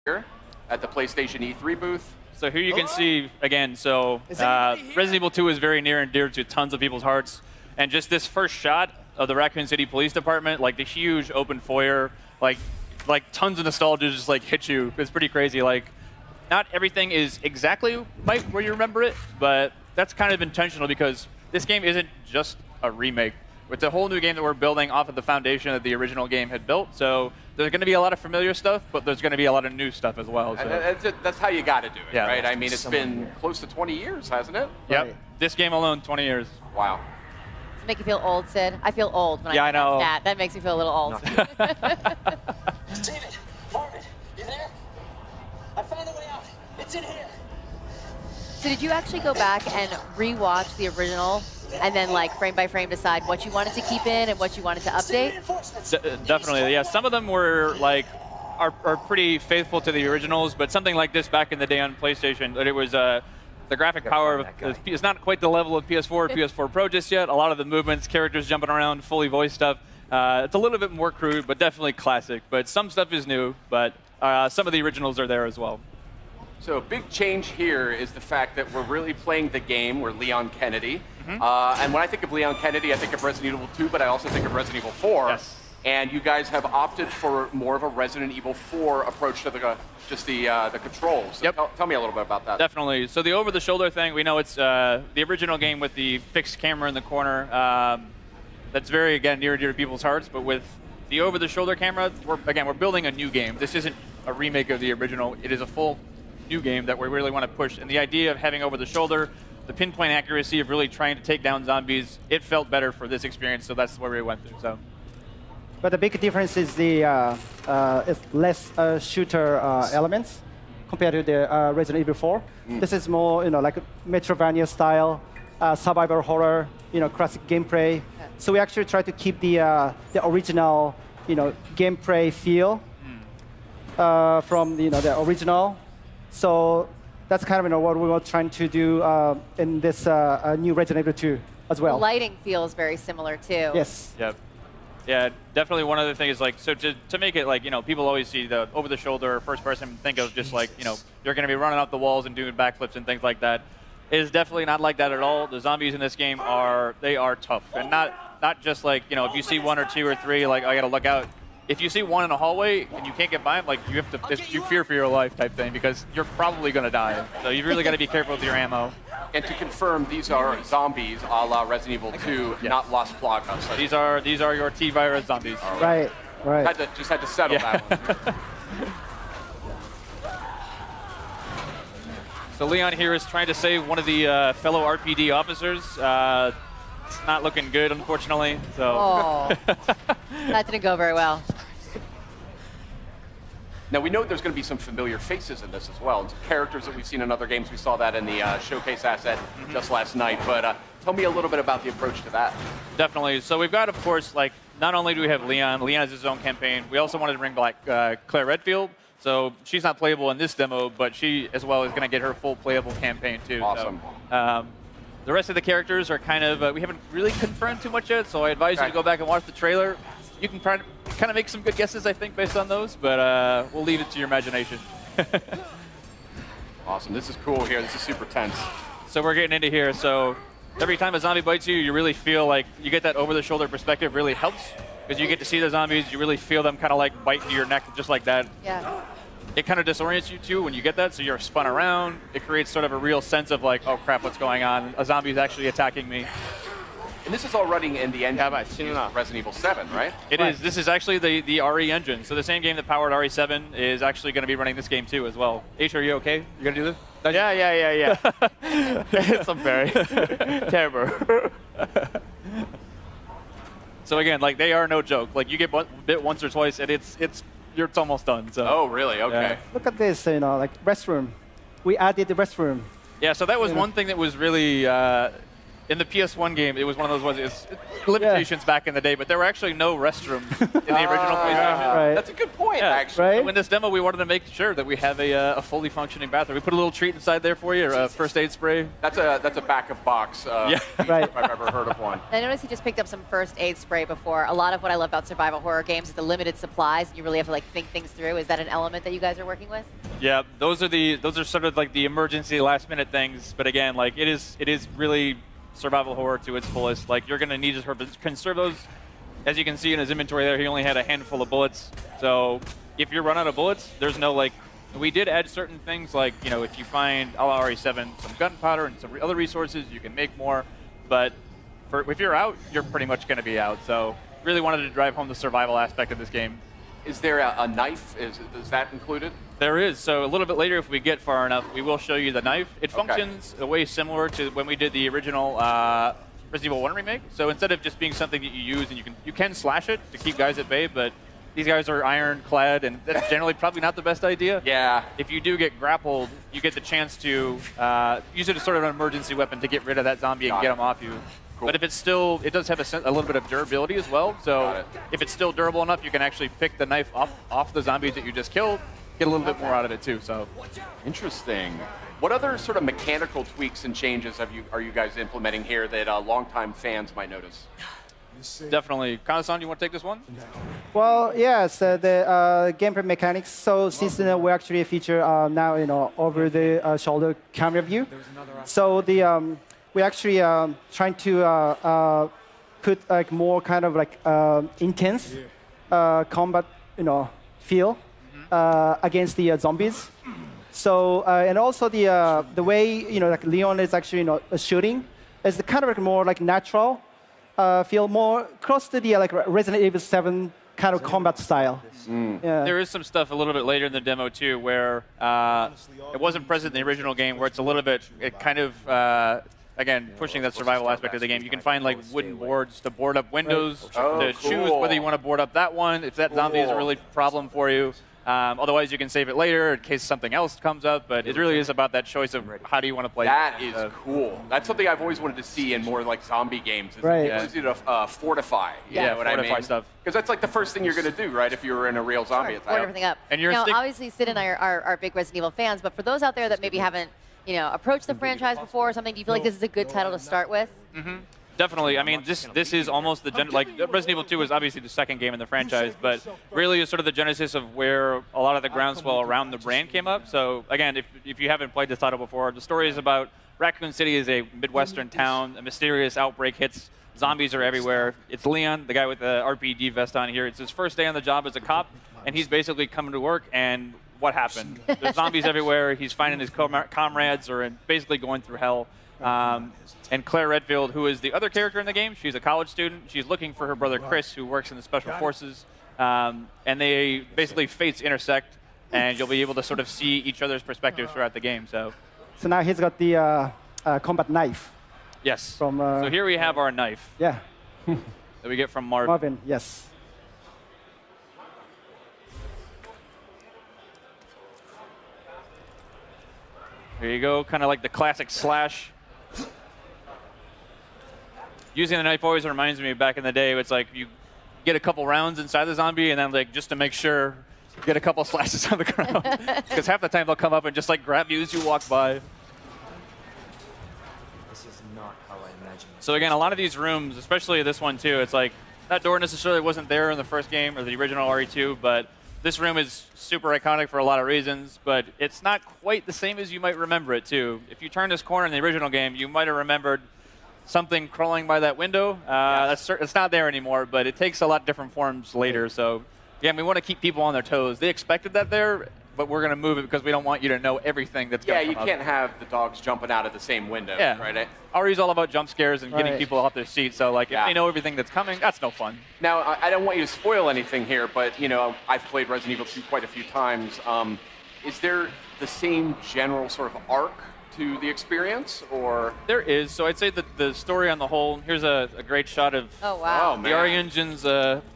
here at the PlayStation E3 booth. So here you can see, again, so Resident Evil 2 is very near and dear to tons of people's hearts. And just this first shot of the Raccoon City Police Department, like the huge open foyer, like tons of nostalgia just like hit you. It's pretty crazy. Like, not everything is exactly where you remember it, but that's kind of intentional because this game isn't just a remake. It's a whole new game that we're building off of the foundation that the original game had built. So there's going to be a lot of familiar stuff, but there's going to be a lot of new stuff as well. So. That's how you got to do it, right? I mean, it's been close to 20 years, hasn't it? Yep. Right. This game alone, 20 years. Wow. Does it make you feel old, Sid? I feel old when I know. that. That makes me feel a little old. David, Marvin, you there? I found a way out. It's in here. So did you actually go back and rewatch the original and then like frame by frame decide what you wanted to keep in and what you wanted to update? Definitely, yeah. Some of them were like are pretty faithful to the originals, but something like this back in the day on PlayStation, that it was the graphic power is not quite the level of PS4 or PS4 Pro just yet. A lot of the movements, characters jumping around, fully voiced stuff. It's a little bit more crude, but definitely classic. But some stuff is new, but some of the originals are there as well. So a big change here is the fact that we're really playing the game. We're Leon Kennedy. And when I think of Leon Kennedy, I think of Resident Evil 2, but I also think of Resident Evil 4. Yes. And you guys have opted for more of a Resident Evil 4 approach to the controls. So tell me a little bit about that. Definitely. So the over-the-shoulder thing, we know it's the original game with the fixed camera in the corner. That's very, again, near and dear to people's hearts. But with the over-the-shoulder camera, we're building a new game. This isn't a remake of the original. It is a full new game that we really want to push. And the idea of having over-the-shoulder, the pinpoint accuracy of really trying to take down zombies, it felt better for this experience, so that's where we went through. So. But the big difference is the it's less shooter elements compared to the Resident Evil 4. This is more, like a Metroidvania style, survival horror, classic gameplay. So we actually try to keep the original, gameplay feel from the original. So that's kind of what we were trying to do in this new Resident Evil 2 as well. The lighting feels very similar too. Yes. Yep. Yeah, definitely one other thing is like, so to make it like, people always see the over-the-shoulder first person, think of just like, you're going to be running off the walls and doing backflips and things like that. It is definitely not like that at all. The zombies in this game are tough. And not just like, if you see one or two or three, like, I got to look out. If you see one in a hallway and you can't get by them, like you have to, you fear for your life type thing because you're probably going to die. So you've really got to be careful with your ammo. And to confirm, these are zombies a la Resident Evil 2, not Las Plagas. So these are your T-virus zombies. Right. Just had to settle that one. So Leon here is trying to save one of the fellow RPD officers. It's not looking good, unfortunately. So. Oh, that didn't go very well. Now, we know there's going to be some familiar faces in this as well. It's characters that we've seen in other games. We saw that in the showcase asset just last night. But tell me a little bit about the approach to that. Definitely. So we've got, of course, like, not only do we have Leon. Leon has his own campaign. We also wanted to bring back Claire Redfield. So she's not playable in this demo, but she, as well, is going to get her full playable campaign, too. Awesome. So, the rest of the characters are kind of, we haven't really confirmed too much yet, so I advise you to go back and watch the trailer. You can kind of make some good guesses, I think, based on those, but we'll leave it to your imagination. Awesome. This is cool here. This is super tense. So we're getting into here. So every time a zombie bites you, you really feel like you get that over-the-shoulder perspective really helps because you get to see the zombies. You really feel them kind of like bite into your neck just like that. Yeah. It kind of disorients you, too, when you get that, so you're spun around. It creates sort of a real sense of like, oh, crap, what's going on? A zombie is actually attacking me. And this is all running in the engine of Resident Evil 7, right? It is. This is actually the RE engine. So the same game that powered RE7 is actually going to be running this game, too, as well. H, are you okay? You going to do this? Yeah. It's very terrible. So again, like, they are no joke. Like, you get bit once or twice, and it's almost done. So. Oh, really? Okay. Yeah. Look at this, like restroom. We added the restroom. Yeah, so that was one thing that was really, in the PS1 game, it was one of those ones. It's limitations back in the day, but there were actually no restrooms in the original PlayStation. Right. That's a good point, actually. Right? So in this demo, we wanted to make sure that we have a fully functioning bathroom. We put a little treat inside there for you, or a first aid spray. That's a backup box. Right. If I've ever heard of one. I noticed he just picked up some first aid spray before. A lot of what I love about survival horror games is the limited supplies, and you really have to like think things through. Is that an element that you guys are working with? Yeah, those are sort of like the emergency last minute things. But again, like it is really survival horror to its fullest. Like you're gonna need to conserve those. As you can see in his inventory there, he only had a handful of bullets. So if you run out of bullets, there's no like. We did add certain things like, you know, if you find a la RE7 some gunpowder and some other resources, you can make more. But if you're out, you're pretty much going to be out. So really wanted to drive home the survival aspect of this game. Is there a knife? Is that included? There is. So a little bit later, if we get far enough, we will show you the knife. It functions a way similar to when we did the original Resident Evil 1 remake. So instead of just being something that you use and you can slash it to keep guys at bay, but these guys are ironclad, and that's generally probably not the best idea. Yeah. If you do get grappled, you get the chance to use it as sort of an emergency weapon to get rid of that zombie and get him off you. Cool. But if it's still, it does have a little bit of durability as well. So if it's still durable enough, you can actually pick the knife up off the zombies that you just killed, get a little bit more out of it too. So interesting. What other sort of mechanical tweaks and changes are you guys implementing here that longtime fans might notice? Definitely. Kana-san, you want to take this one? Well, yes, the gameplay mechanics. So since we actually feature now, over the shoulder camera view. So the we actually trying to put like more kind of like intense combat, feel against the zombies. So and also the way like Leon is actually shooting is the kind of like more like natural. Feel more close to the like Resident Evil 7 kind of combat style. Yeah. There is some stuff a little bit later in the demo too, where it wasn't present in the original game, where it's a little bit again pushing that survival aspect of the game. You can find like wooden boards to board up windows to choose whether you want to board up that one if that zombie is a really problem for you. Otherwise, you can save it later in case something else comes up, but it really is about that choice of how do you want to play. That is cool. That's something I've always wanted to see in more like zombie games. Is the ability to fortify. You know what I mean? Stuff. Because that's like the first thing you're going to do, right? If you were in a real zombie attack. Board everything up. And you're obviously Sid and I are big Resident Evil fans, but for those out there that maybe haven't approached the franchise before or something, do you feel like this is a good title to start with? Mm-hmm. Definitely. I mean, this is almost the like Resident Evil 2 is obviously the second game in the franchise, but really is sort of the genesis of where a lot of the groundswell around the brand came up. So again, if you haven't played this title before, the story is about Raccoon City is a Midwestern town. A mysterious outbreak hits. Zombies are everywhere. It's Leon, the guy with the RPG vest on here. It's his first day on the job as a cop, and he's basically coming to work, and what happened? There's zombies everywhere. He's finding his comrades are basically going through hell. And Claire Redfield, who is the other character in the game, she's a college student. She's looking for her brother Chris, who works in the Special Forces. And they basically fates intersect, and you'll be able to sort of see each other's perspectives throughout the game. So now he's got the combat knife. Yes. So here we have our knife. Yeah. That we get from Marvin. Marvin, yes. There you go, kind of like the classic slash. Using the knife always reminds me back in the day, it's like you get a couple rounds inside the zombie and then like just to make sure, get a couple slashes on the ground. Because half the time they'll come up and just like grab you as you walk by. This is not how I imagined it. So again, a lot of these rooms, especially this one too, it's like that door necessarily wasn't there in the first game or the original RE2, but this room is super iconic for a lot of reasons, but it's not quite the same as you might remember it too. If you turn this corner in the original game, you might have remembered something crawling by that window. It's not there anymore, but it takes a lot different forms later. So again, we want to keep people on their toes. They expected that there, but we're going to move it because we don't want you to know everything that's going on. Yeah, you can't have the dogs jumping out of the same window, right? RE's all about jump scares and getting people off their seats. So like, if they know everything that's coming, that's no fun. Now, I don't want you to spoil anything here, but I've played Resident Evil 2 quite a few times. Is there the same general sort of arc to the experience, or? There is. So I'd say that the story on the whole, here's a great shot of the RE Engine's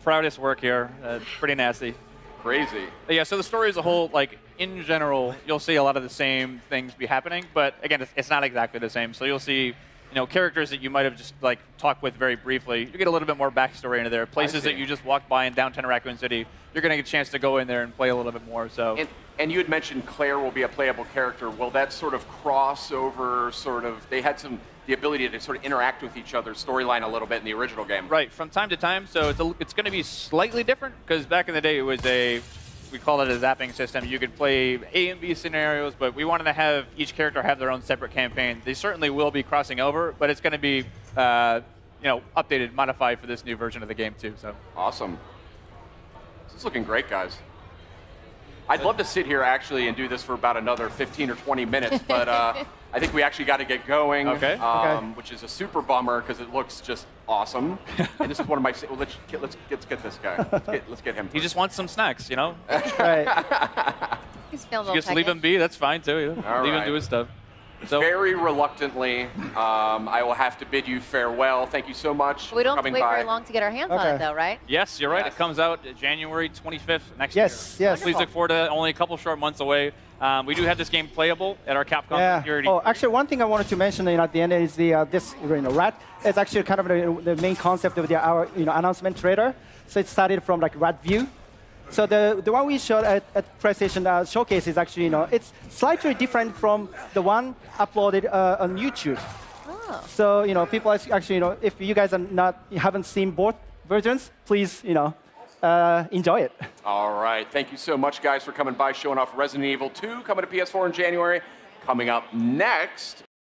proudest work here. Pretty nasty. Crazy. But yeah, so the story as a whole, like in general, you'll see a lot of the same things be happening, but again, it's not exactly the same. So you'll see, characters that you might have just like talked with very briefly. You get a little bit more backstory into there. Places that you just walked by in downtown Raccoon City, you're going to get a chance to go in there and play a little bit more. So. And you had mentioned Claire will be a playable character. Will that sort of crossover, they had the ability to sort of interact with each other's storyline a little bit in the original game. Right, from time to time. So it's going to be slightly different because back in the day it was we called it a zapping system. You could play A and B scenarios, but we wanted to have each character have their own separate campaign. They certainly will be crossing over, but it's going to be updated, modified for this new version of the game too. So awesome. This is looking great, guys. I'd love to sit here actually and do this for about another 15 or 20 minutes, but I think we actually got to get going, which is a super bummer because it looks just awesome. And this is one of my. Well, let's get this guy. Let's get him. He just wants some snacks, Right. He's feeling a little Just leave him be. That's fine too. Leave him do his stuff. So, very reluctantly, I will have to bid you farewell. Thank you so much. We don't for have to coming wait by. very long to get our hands on it, though, right? Yes, you're right. Yes. It comes out January 25th next year. Yes. Please look forward to it. Only a couple short months away. We do have this game playable at our Capcom Security. Oh, actually, one thing I wanted to mention at the end is this rat is actually kind of the main concept of our announcement trailer. So it started from like rat view. So the one we showed at PlayStation Showcase is actually, it's slightly different from the one uploaded on YouTube. Oh. So, people actually, if you guys haven't seen both versions, please, enjoy it. All right. Thank you so much, guys, for coming by, showing off Resident Evil 2, coming to PS4 in January. Coming up next,